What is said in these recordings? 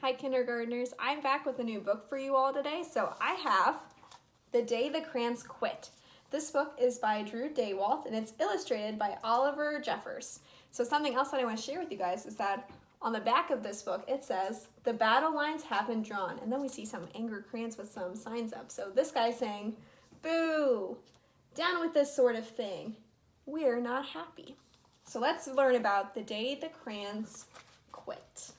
Hi kindergartners, I'm back with a new book for you all today. So I have The Day the Crayons Quit. This book is by Drew Daywalt and it's illustrated by Oliver Jeffers. So something else that I want to share with you guys is that on the back of this book it says, the battle lines have been drawn. And then we see some angry crayons with some signs up. So this guy's saying, boo, down with this sort of thing. We're not happy. So let's learn about The Day the Crayons Quit.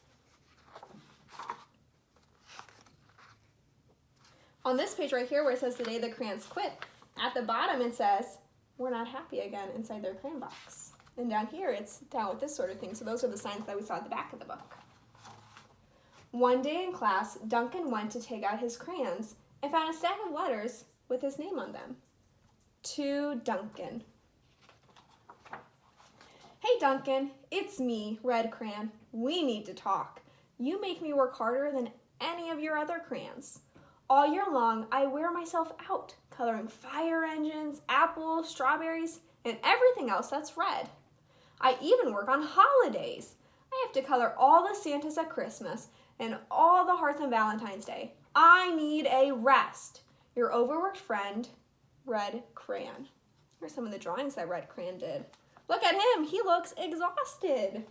On this page right here where it says The Day the Crayons Quit, at the bottom it says, we're not happy again inside their crayon box. And down here it's down with this sort of thing. So those are the signs that we saw at the back of the book. One day in class, Duncan went to take out his crayons and found a stack of letters with his name on them. To Duncan. Hey Duncan, it's me, Red Crayon. We need to talk. You make me work harder than any of your other crayons. All year long, I wear myself out, coloring fire engines, apples, strawberries, and everything else that's red. I even work on holidays. I have to color all the Santas at Christmas and all the hearts on Valentine's Day. I need a rest. Your overworked friend, Red Crayon. Here's some of the drawings that Red Crayon did. Look at him, he looks exhausted.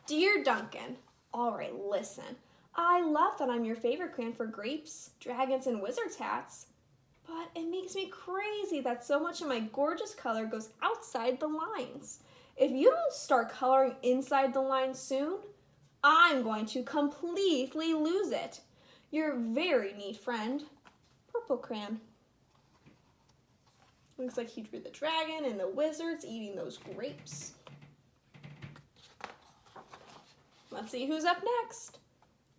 Dear Duncan, all right, listen. I love that I'm your favorite crayon for grapes, dragons, and wizards hats, but it makes me crazy that so much of my gorgeous color goes outside the lines. If you don't start coloring inside the lines soon, I'm going to completely lose it. Your very neat friend, Purple Crayon. Looks like he drew the dragon and the wizards eating those grapes. Let's see who's up next.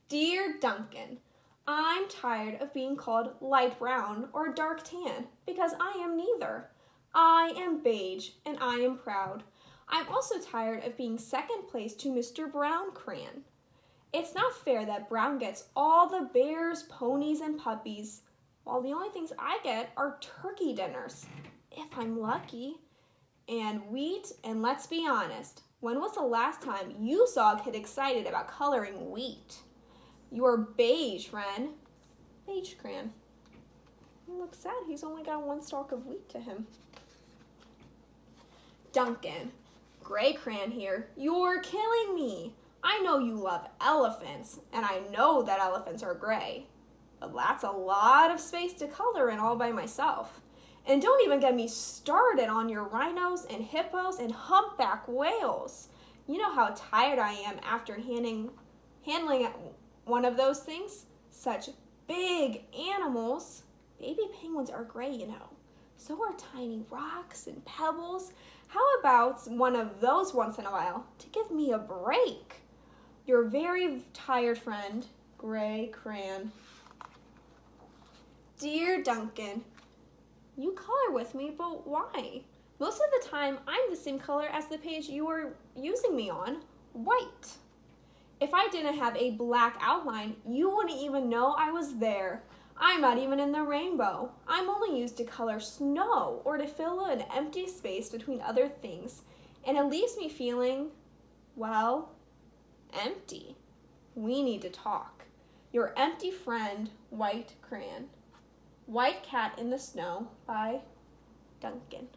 Dear Duncan, I'm tired of being called light brown or dark tan because I am neither. I am beige and I am proud. I'm also tired of being second place to Mr. Brown Crayon. It's not fair that Brown gets all the bears, ponies, and puppies, while the only things I get are turkey dinners, if I'm lucky, and wheat, and let's be honest, when was the last time you saw a kid excited about coloring wheat? Your beige friend, Beige Crayon. He looks sad, he's only got one stalk of wheat to him. Duncan, Gray Crayon here, you're killing me. I know you love elephants, and I know that elephants are gray, but that's a lot of space to color in all by myself. And don't even get me started on your rhinos and hippos and humpback whales. You know how tired I am after handling one of those things? Such big animals. Baby penguins are gray, you know. So are tiny rocks and pebbles. How about one of those once in a while to give me a break? Your very tired friend, Gray Crayon. Dear Duncan, you color with me, but why? Most of the time, I'm the same color as the page you were using me on, white. If I didn't have a black outline, you wouldn't even know I was there. I'm not even in the rainbow. I'm only used to color snow or to fill an empty space between other things, and it leaves me feeling, well, empty. We need to talk. Your empty friend, White Crayon. White Cat in the Snow by Duncan.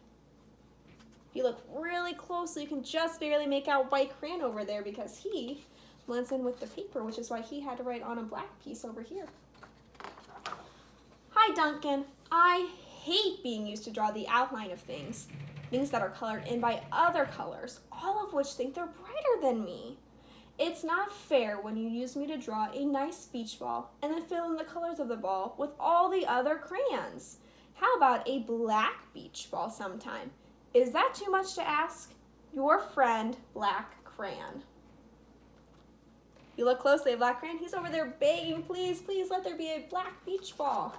If you look really closely, you can just barely make out White Crayon over there because he blends in with the paper, which is why he had to write on a black piece over here. Hi Duncan, I hate being used to draw the outline of things that are colored in by other colors, all of which think they're brighter than me. It's not fair when you use me to draw a nice beach ball and then fill in the colors of the ball with all the other crayons. How about a black beach ball sometime? Is that too much to ask? Your friend, Black Crayon. You look closely at Black Crayon, he's over there begging, please, please let there be a black beach ball.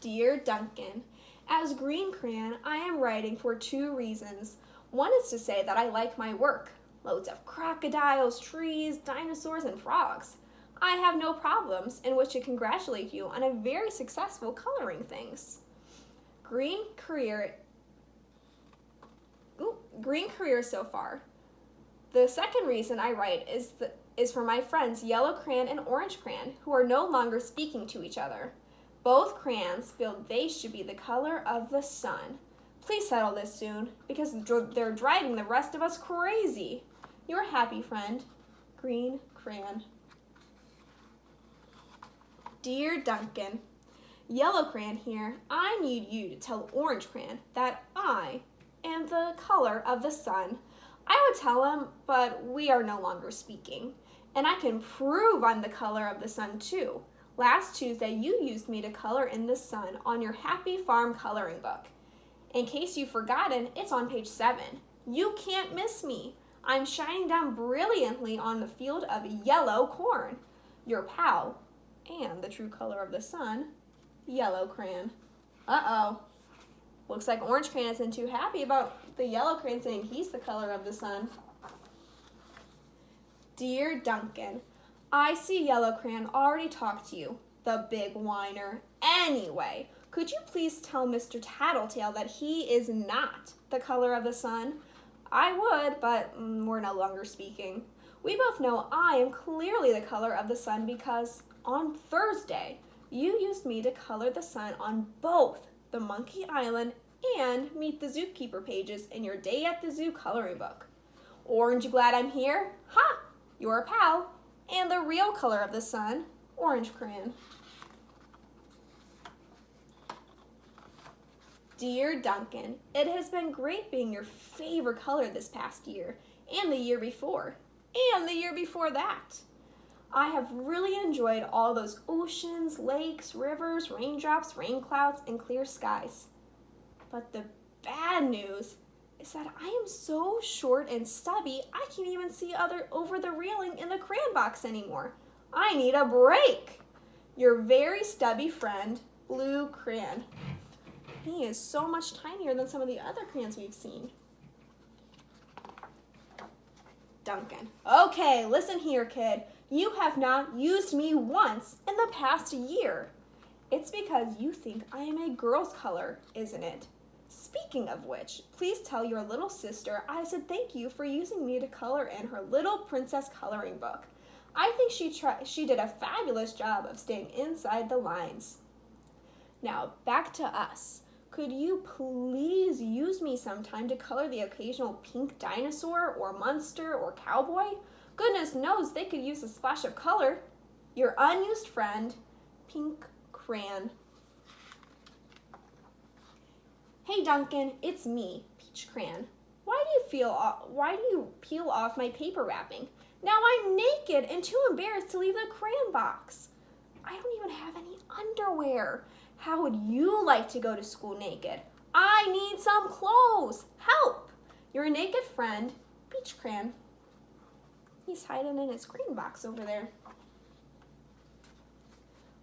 Dear Duncan, as Green Crayon, I am writing for 2 reasons. One is to say that I like my work. Loads of crocodiles, trees, dinosaurs, and frogs. I have no problems in which to congratulate you on a very successful coloring things. Green career so far. The second reason I write is for my friends Yellow Crayon and Orange Crayon, who are no longer speaking to each other. Both crayons feel they should be the color of the sun. Please settle this soon, because they're driving the rest of us crazy. Your happy friend, Green Crayon. Dear Duncan, Yellow Crayon here, I need you to tell Orange Crayon that I am the color of the sun. I would tell him, but we are no longer speaking. And I can prove I'm the color of the sun too. Last Tuesday, you used me to color in the sun on your Happy Farm coloring book. In case you've forgotten, it's on page 7. You can't miss me. I'm shining down brilliantly on the field of yellow corn. Your pal, and the true color of the sun, Yellow Crayon. Uh-oh. Looks like Orange Crayon isn't too happy about the Yellow Crayon saying he's the color of the sun. Dear Duncan, I see Yellow Crayon already talked to you, the big whiner. Anyway, could you please tell Mr. Tattletale that he is not the color of the sun? I would, but we're no longer speaking. We both know I am clearly the color of the sun because on Thursday, you used me to color the sun on both the Monkey Island and Meet the Zookeeper pages in your Day at the Zoo coloring book. Aren't you glad I'm here? Ha! You're a pal. And the real color of the sun, Orange Crayon. Dear Duncan, it has been great being your favorite color this past year, and the year before, and the year before that. I have really enjoyed all those oceans, lakes, rivers, raindrops, rain clouds, and clear skies. But the bad news is that I am so short and stubby, I can't even see over the railing in the crayon box anymore. I need a break. Your very stubby friend, Blue Crayon. He is so much tinier than some of the other crayons we've seen. Duncan. Okay, listen here, kid. You have not used me once in the past year. It's because you think I am a girl's color, isn't it? Speaking of which, please tell your little sister I said thank you for using me to color in her Little Princess coloring book. I think she did a fabulous job of staying inside the lines. Now, back to us. Could you please use me sometime to color the occasional pink dinosaur or monster or cowboy? Goodness knows they could use a splash of color. Your unused friend, Pink Crayon. Hey Duncan, it's me, Peach Crayon. Why do you peel off my paper wrapping? Now I'm naked and too embarrassed to leave the crayon box. I don't even have any underwear. How would you like to go to school naked? I need some clothes. Help! Your naked friend, Peach Crayon. He's hiding in his crayon box over there.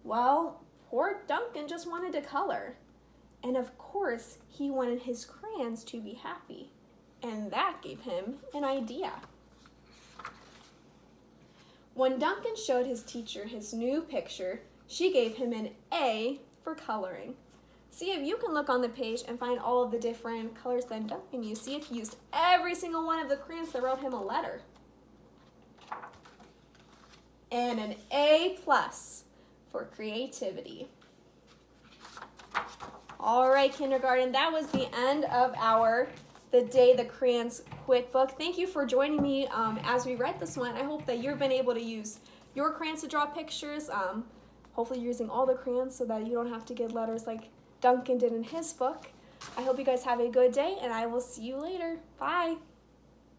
Well, poor Duncan just wanted to color. And of course, he wanted his crayons to be happy. And that gave him an idea. When Duncan showed his teacher his new picture, she gave him an A for coloring. See if you can look on the page and find all of the different colors that Duncan used. See if he used every single one of the crayons that wrote him a letter. And an A+ for creativity. All right, kindergarten, that was the end of The Day the Crayons Quit book. Thank you for joining me as we read this one. I hope that you've been able to use your crayons to draw pictures. Hopefully you're using all the crayons so that you don't have to get letters like Duncan did in his book. I hope you guys have a good day, and I will see you later. Bye.